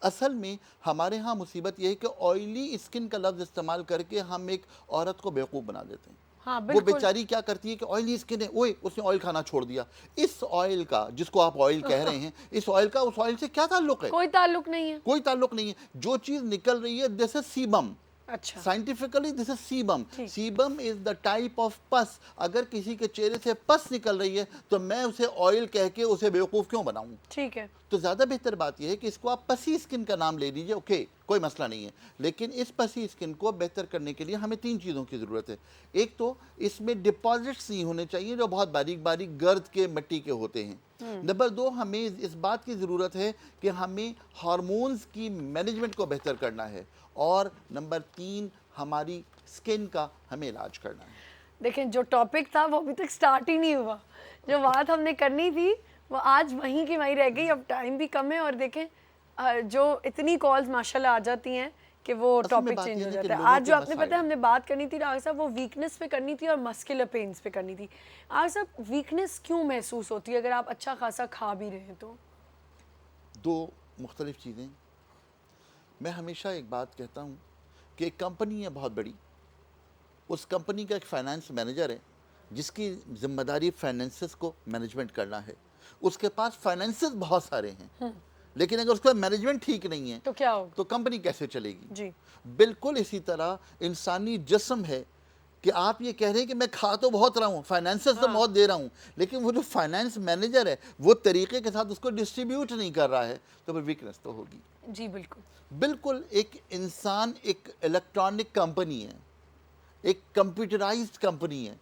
असल में हमारे यहाँ मुसीबत ये है कि ऑयली स्किन का लफ्ज़ इस्तेमाल करके हम एक औरत को बेवकूफ़ बना देते हैं। हाँ वो बिल्कुल। बेचारी क्या करती है कि ऑयली स्किन है, ओए उसने ऑयल खाना छोड़ दिया। इस ऑयल का, जिसको आप ऑयल कह रहे हैं, इस ऑयल का उस ऑयल से क्या ताल्लुक है? कोई ताल्लुक नहीं है। कोई ताल्लुक नहीं है। जो चीज़ निकल रही है, दिस इज सीबम। अच्छा साइंटिफिकली दिस इज सीबम। ठीक। Sebum is the type of पस। अगर किसी के चेहरे से पस निकल रही है तो मैं उसे ऑयल कह के उसे बेवकूफ़ क्यों बनाऊं? ठीक है। तो ज़्यादा बेहतर बात यह है कि इसको आप पसी स्किन का नाम ले लीजिए, ओके, कोई मसला नहीं है। लेकिन इस पसी स्किन को बेहतर करने के लिए हमें 3 चीज़ों की ज़रूरत है। एक तो इसमें डिपॉजिट्स नहीं होने चाहिए जो बहुत बारीक बारीक गर्द के मिट्टी के होते हैं। नंबर 2, हमें इस बात की ज़रूरत है कि हमें हार्मोन्स की मैनेजमेंट को बेहतर करना है। और नंबर 3, हमारी स्किन का हमें इलाज करना है। देखें, जो टॉपिक था वो अभी तक स्टार्ट ही नहीं हुआ। जो बात हमने करनी थी वो आज वहीं की वहीं रह गई। अब टाइम भी कम है और देखें जो इतनी कॉल्स माशाल्लाह आ जाती हैं कि वो असल में टॉपिक बात चेंज यह हो है कि जाता है। लोगों आज के जो आपने मसाइल, पता है हमने बात करनी थी डॉक्टर साहब, वो वीकनेस पे करनी थी और मस्कुलर पेन्स पे करनी थी। डॉक्टर साहब, वीकनेस क्यों महसूस होती है अगर आप अच्छा खासा खा भी रहे हैं तो? 2 मुख्तलिफ चीज़ें। मैं हमेशा एक बात कहता हूँ कि एक कंपनी है बहुत बड़ी, उस कंपनी का एक फाइनेंस मैनेजर है जिसकी जिम्मेदारी फाइनेंसेस को मैनेजमेंट करना है। उसके पास फाइनेंसेस बहुत सारे हैं, लेकिन अगर उसका मैनेजमेंट ठीक नहीं है तो क्या होगा? तो कंपनी कैसे चलेगी? जी बिल्कुल इसी तरह इंसानी जिस्म है कि आप ये कह रहे हैं कि मैं खा तो बहुत रहा हूँ, फाइनेंसेस तो बहुत दे रहा हूँ, लेकिन वो जो फाइनेंस मैनेजर है वो तरीके के साथ उसको डिस्ट्रीब्यूट नहीं कर रहा है, तो फिर वीकनेस तो होगी। जी बिल्कुल। बिल्कुल एक इंसान एक इलेक्ट्रॉनिक कंपनी है, एक कंप्यूटराइज्ड कंपनी है।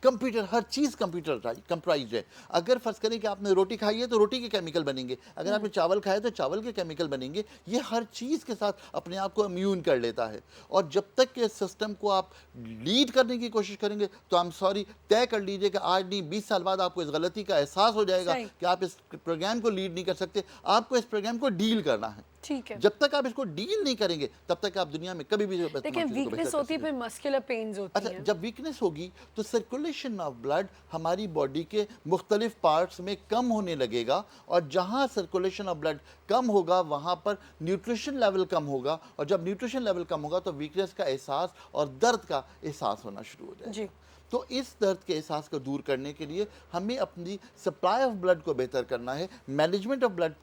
कंप्यूटर, हर चीज़ कंप्यूटराइज्ड है। अगर फर्ज करें कि आपने रोटी खाई है तो रोटी के केमिकल बनेंगे, अगर आपने चावल खाया तो चावल के केमिकल बनेंगे। ये हर चीज़ के साथ अपने आप को इम्यून कर लेता है। और जब तक के सिस्टम को आप लीड करने की कोशिश करेंगे तो आई एम सॉरी, तय कर लीजिए कि आज नहीं 20 साल बाद आपको इस गलती का एहसास हो जाएगा सही। कि आप इस प्रोग्राम को लीड नहीं कर सकते। आपको इस प्रोग्राम को डील करना है। ठीक है। जब तक आप इसको डील नहीं करेंगे तब तक आप दुनिया में कभी भी देखिए, वीकनेस होती है फिर मस्कुलर पेन्स होती अच्छा, हैं। जब वीकनेस होगी तो सर्कुलेशन ऑफ ब्लड हमारी बॉडी के मुख्तलिफ पार्ट्स में कम होने लगेगा, और जहाँ सर्कुलेशन ऑफ ब्लड कम होगा वहाँ पर न्यूट्रिशन लेवल कम होगा, और जब न्यूट्रिशन लेवल कम होगा तो वीकनेस का एहसास और दर्द का एहसास होना शुरू हो जाएगा। जी तो इस दर्द के एहसास को दूर करने के लिए हमें अपनी सप्लाई ऑफ ब्लड को बेहतर करना है, मैनेजमेंट ऑफ ब्लड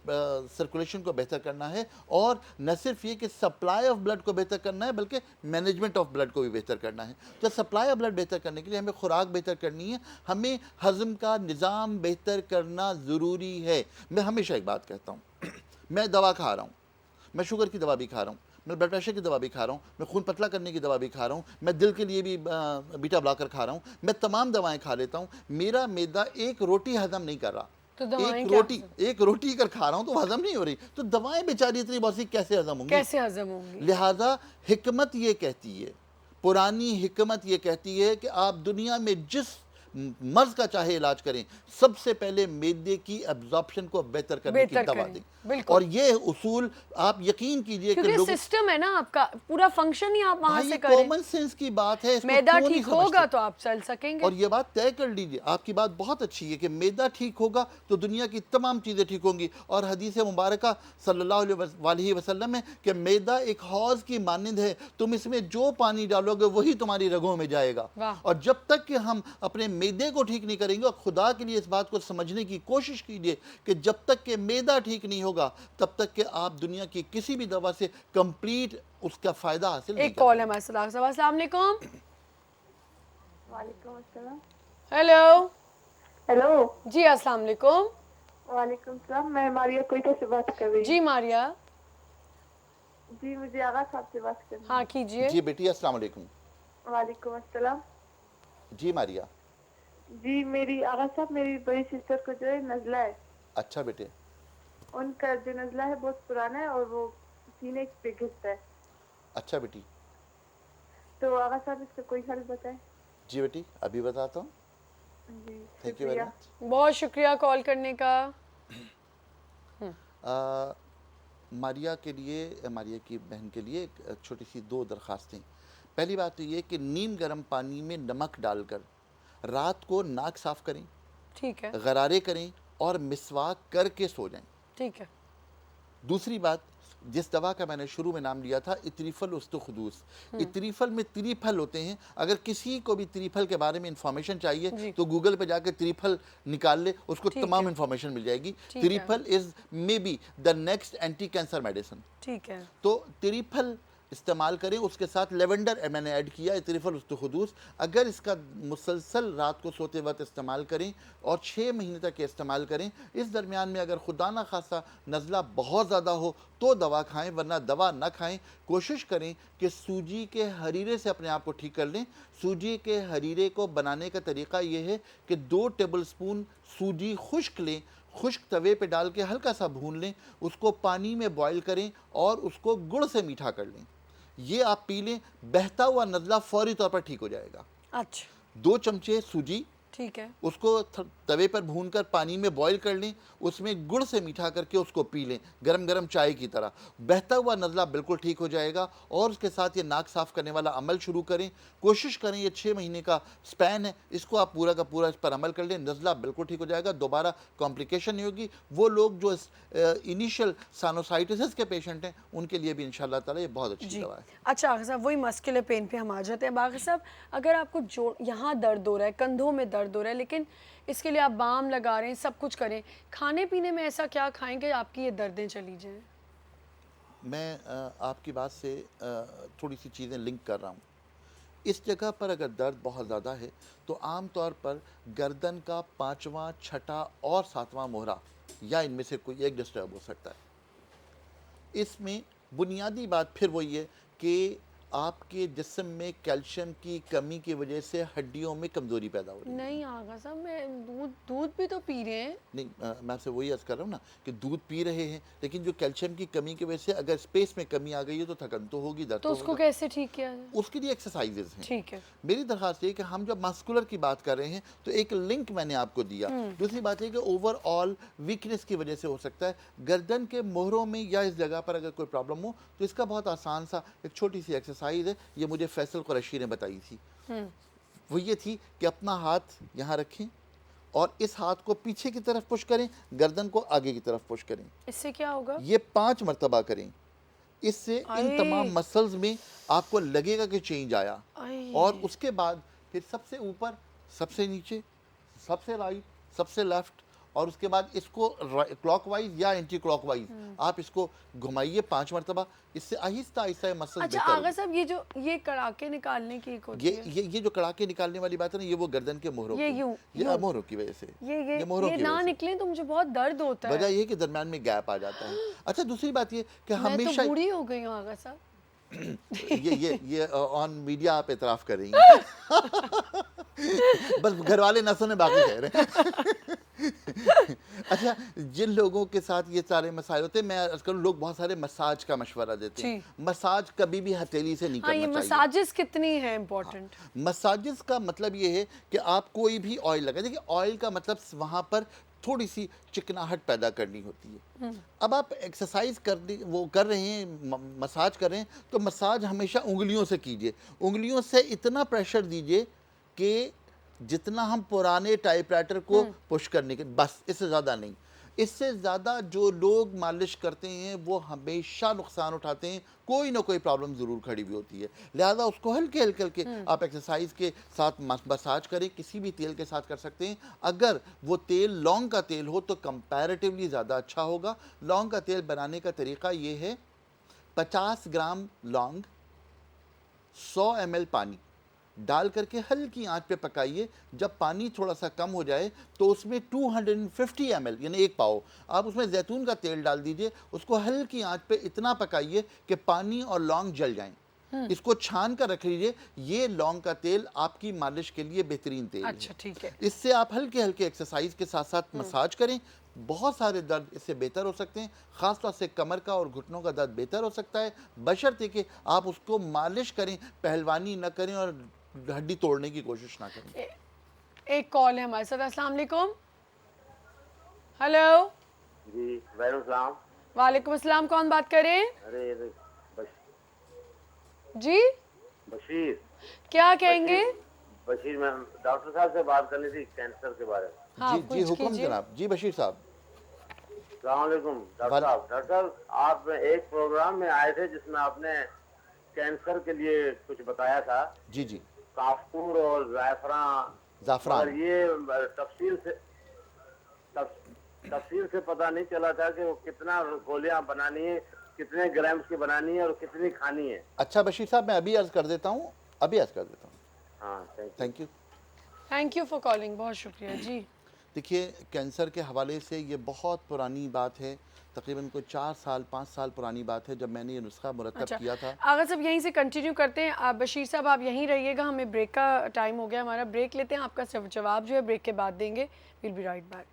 सर्कुलेशन को बेहतर करना है, और न सिर्फ ये कि सप्लाई ऑफ ब्लड को बेहतर करना है बल्कि मैनेजमेंट ऑफ ब्लड को भी बेहतर करना है। तो सप्लाई ऑफ ब्लड बेहतर करने के लिए हमें खुराक बेहतर करनी है, हमें हज़म का निज़ाम बेहतर करना ज़रूरी है। मैं हमेशा एक बात कहता हूँ मैं दवा खा रहा हूँ, मैं शुगर की दवा भी खा रहा हूँ, मैं ब्लड प्रेशर की दवा भी खा रहा हूँ, मैं खून पतला करने की दवा भी खा रहा हूँ, मैं दिल के लिए भी बीटा ब्लॉकर खा रहा हूँ, मैं तमाम दवाएं खा लेता हूँ, मेरा मैदा एक रोटी हजम नहीं कर रहा। तो दवाएं एक रोटी अगर खा रहा हूँ तो हजम नहीं हो रही, तो दवाएं बेचारी इतनी बहुत सी कैसे हजम होंगी? कैसे हजम होंगी? लिहाजा हिकमत ये कहती है, पुरानी हिकमत ये कहती है कि आप दुनिया में जिस मर्ज का चाहे इलाज करें, सबसे पहले मैदे की एब्जॉर्प्शन को बेहतर करने की दवा दें। और ये उसूल आप यकीन कीजिए कि लोग सिस्टम है ना, आपका पूरा फंक्शन ही आप वहां से करें। कॉमन सेंस की बात है, मैदा ठीक होगा तो आप चल सकेंगे। और ये बात तय कर लीजिए, आपकी बात बहुत अच्छी है कि मैदा ठीक होगा तो दुनिया की तमाम चीज़ें ठीक होंगी। और हदीस मुबारक सल्लल्लाहु अलैहि वसल्लम है कि मैदा एक हौज की मानिंद है, तुम इसमें जो पानी डालोगे वही तुम्हारी रगों में जाएगा। और जब तक कि हम अपने मैदे को ठीक नहीं करेंगे, और खुदा के लिए इस बात को समझने की कोशिश कीजिए कि जब तक कि मैदा ठीक नहीं होगा तब तक कि आप दुनिया की किसी भी दवा से कंप्लीट उसका फायदा हासिल नहीं कर एक कॉल है हमारे साथ। अस्सलाम वालेकुम। वालेकुम अस्सलाम। हेलो। हेलो जी अस्सलाम वालेकुम। वालेकुम सलाम। मैं मारिया कोयटा से बात कर रही हूँ। जी मारिया। जी मुझे आगा साहब से बात करनी है। हाँ कीजिए। जी बेटी अस्सलाम वालेकुम। वालेकुम अस्सलाम। जी मारिया। जी मेरी आगा साहब, मेरी बड़ी सिस्टर को जो है नज़ला है। अच्छा बेटे। उनका जो नज़ला है बहुत पुराना है और वो सीने पे घिसता है। अच्छा बेटी। तो आगा साहब इसका कोई हल बताएं। जी बेटी अभी बताता हूँ। जी थैंक यू वेरी मच। बहुत शुक्रिया कॉल करने का। मारिया के लिए, मारिया की बहन के लिए एक छोटी सी 2 दरख्वास्तें। पहली बात तो ये कि नीम गर्म पानी में नमक डालकर रात को नाक साफ करें, ठीक है। गरारे करें और मिसवाक करके सो जाएं। ठीक है। दूसरी बात, जिस दवा का मैंने शुरू में नाम लिया था इतरीफल उस्तुखदूस, इतरीफल में त्रिफल होते हैं। अगर किसी को भी त्रिफल के बारे में इंफॉर्मेशन चाहिए तो गूगल पे जाकर त्रिफल निकाल ले, उसको तमाम इंफॉर्मेशन मिल जाएगी। Triphala is may be the next anti cancer medicine. ठीक है, तो त्रिफल इस्तेमाल करें, उसके साथ लेवेंडर मैंने ऐड किया है, त्रिफल उस्तुखदूस। अगर इसका मुसलसल रात को सोते वक्त इस्तेमाल करें और 6 महीने तक इस्तेमाल करें, इस दरमियान में अगर खुदा ना खासा नज़ला बहुत ज़्यादा हो तो दवा खाएं, वरना दवा ना खाएं। कोशिश करें कि सूजी के हरीरे से अपने आप को ठीक कर लें। सूजी के हरीरे को बनाने का तरीका ये है कि 2 टेबल स्पून सूजी खुश्क लें, खुश्क तवे पे डाल के हल्का सा भून लें, उसको पानी में बॉईल करें और उसको गुड़ से मीठा कर लें। ये आप पी लें, बहता हुआ नज़ला फौरी तौर पर ठीक हो जाएगा। अच्छा 2 चमचे सूजी, ठीक है, उसको तवे पर भूनकर पानी में बॉईल कर लें, उसमें गुड़ से मीठा करके उसको पी लें, गरम गरम चाय की तरह। बहता हुआ नज़ला बिल्कुल ठीक हो जाएगा। और उसके साथ ये नाक साफ़ करने वाला अमल शुरू करें। कोशिश करें, ये 6 महीने का स्पैन है, इसको आप पूरा का पूरा इस पर अमल कर लें, नज़ला बिल्कुल ठीक हो जाएगा, दोबारा कॉम्प्लिकेशन नहीं होगी। वो लोग जो इनिशियल साइनोसाइटिस के पेशेंट हैं उनके लिए भी इंशाल्लाह ताला ये बहुत अच्छी दवा है। अच्छा आगा साहब, वही मस्कुलर पेन पे हम आ जाते हैं। आगा साहब, अगर आपको जो यहाँ दर्द हो रहा है, कंधों में दर्द हो रहा है, लेकिन इसके लिए आप बाम लगा रहे हैं, सब कुछ करें, खाने पीने में ऐसा क्या खाएं कि आपकी ये दर्दें चली जाएं? मैं आपकी बात से थोड़ी सी चीज़ें लिंक कर रहा हूँ। इस जगह पर अगर दर्द बहुत ज़्यादा है तो आम तौर पर गर्दन का 5वां, 6ठा और 7वां मोहरा या इनमें से कोई एक डिस्टर्ब हो सकता है। इसमें बुनियादी बात फिर वही है कि आपके जिस्म में कैल्शियम की कमी की वजह से हड्डियों में कमज़ोरी पैदा हो रही है। नहीं आगा साहब, मैं दूध भी तो पी रहे हैं। नहीं, मैं आपसे वही अर्ज़ कर रहा हूँ ना कि दूध पी रहे हैं, लेकिन जो कैल्शियम की कमी की वजह से अगर स्पेस में कमी आ गई है तो थकन तो होगी, दर्द तो तो उसको होगा। कैसे ठीक किया जाए? उसके लिए एक्सरसाइजेज हैं। ठीक है, मेरी दरख्वास्त ये कि हम जब मस्कुलर की बात कर रहे हैं तो एक लिंक मैंने आपको दिया। दूसरी बात है कि ओवरऑल वीकनेस की वजह से हो सकता है। गर्दन के मोहरों में या इस जगह पर अगर कोई प्रॉब्लम हो तो इसका बहुत आसान सा एक छोटी सी एक्सरसाइज है, ये मुझे फैसल कुरैशी ने बताई थी। वो ये थी कि अपना हाथ यहाँ रखें और इस हाथ को पीछे की तरफ पुश करें, गर्दन को आगे की तरफ पुश करें। इससे क्या होगा? ये 5 मरतबा करें। इससे इन आए। तमाम मसल्स में आपको लगेगा कि चेंज आया। आए। और उसके बाद फिर सबसे ऊपर, सबसे नीचे, सबसे राइट, सबसे लेफ्ट, और उसके बाद इसको क्लॉकवाइज या एंटी क्लॉकवाइज आप इसको घुमाइए 5 मरतबा। इससे आहिस्ता आहिस्ता मसल अच्छा आगा साहब, ये कड़ाके निकालने की एक होती है। ये जो कड़ाके निकालने वाली बात है ना, ये वो गर्दन के मोहरों ये की, यूं, ये मोहरों की वजह से, मोहरों ये की ना वजह से। निकले तो मुझे बहुत दर्द होता है। वजह ये कि दरमियान में गैप आ जाता है। अच्छा, दूसरी बात ये कि मैं हमेशा तो बूढ़ी हो गई हूँ आगा साहब। ये ऑन मीडिया आप एतराफ़ कर रही हैं। बस घर वाले न सुने, बाकी कह रहे हैं। अच्छा, जिन लोगों के साथ ये सारे मसाइल होते हैं, मैं अर्ज़ करूं, लोग बहुत सारे मसाज का मशवरा देते हैं। मसाज कभी भी हथेली से नहीं करना ये चाहिए। मसाजेस कितनी है इम्पोर्टेंट? मसाजेस का मतलब ये है कि आप कोई भी ऑयल लगाए। देखिए, ऑयल का मतलब वहाँ पर थोड़ी सी चिकनाहट पैदा करनी होती है। अब आप एक्सरसाइज कर रहे हैं, मसाज कर रहे हैं, तो मसाज हमेशा उंगलियों से कीजिए। उंगलियों से इतना प्रेशर दीजिए कि जितना हम पुराने टाइपराइटर को पुश करने के, बस, इससे ज़्यादा नहीं। इससे ज़्यादा जो लोग मालिश करते हैं वो हमेशा नुकसान उठाते हैं, कोई ना कोई प्रॉब्लम ज़रूर खड़ी हुई होती है। लिहाजा उसको हल्के हल्के आप एक्सरसाइज के साथ मसाज करें, किसी भी तेल के साथ कर सकते हैं। अगर वो तेल लौंग का तेल हो तो कंपैरेटिवली ज़्यादा अच्छा होगा। लौंग का तेल बनाने का तरीका ये है, 50 ग्राम लौंग, 100 ml पानी डाल करके हल्की आंच पे पकाइए। जब पानी थोड़ा सा कम हो जाए तो उसमें 250 ml यानी 1 पाव आप उसमें जैतून का तेल डाल दीजिए। उसको हल्की आंच पे इतना पकाइए कि पानी और लौंग जल जाएं। इसको छान कर रख लीजिए। ये लौंग का तेल आपकी मालिश के लिए बेहतरीन तेल है। अच्छा, ठीक है। इससे आप हल्के हल्के एक्सरसाइज के साथ साथ मसाज करें, बहुत सारे दर्द इससे बेहतर हो सकते हैं। ख़ासतौर से कमर का और घुटनों का दर्द बेहतर हो सकता है, बशर्ते कि आप उसको मालिश करें, पहलवानी न करें और हड्डी तोड़ने की कोशिश ना करें। एक कॉल है हमारे साथ। अस्सलाम वालेकुम। हेलो जी, वालेकुम। वालेकुम अस्सलाम, कौन बात कर रहे हैं? अरे जी, बशीर। क्या कहेंगे? बशीर, मैं डॉक्टर साहब से बात करनी थी कैंसर के बारे में। हाँ, जी हुक्म जनाब। जी बशीर साहब। सलामकुम डॉक्टर साहब। डॉक्टर साहब, आप एक प्रोग्राम में आए थे जिसमें आपने कैंसर के लिए कुछ बताया था, जी जी, काफूर और जायफरान। और ज़ाफ़रान। ये तफसील से पता नहीं चला था कि वो कितना गोलियां बनानी है, कितने ग्राम्स की बनानी है और कितनी खानी है। अच्छा बशीर साहब, मैं अभी अर्ज़ कर देता हूँ, अभी अर्ज़ कर देता हूँ। हाँ, thank you. Thank you for calling, बहुत शुक्रिया जी। देखिए, कैंसर के हवाले से ये बहुत पुरानी बात है, तकरीबन कोई 4 साल 5 साल पुरानी बात है जब मैंने ये नुस्खा मुरतब अच्छा, किया था। आगा साहब यहीं से कंटिन्यू करते हैं। आप बशीर साहब आप यहीं रहिएगा, हमें ब्रेक का टाइम हो गया हमारा, ब्रेक लेते हैं। आपका जवाब जो है ब्रेक के बाद देंगे। Will be right back.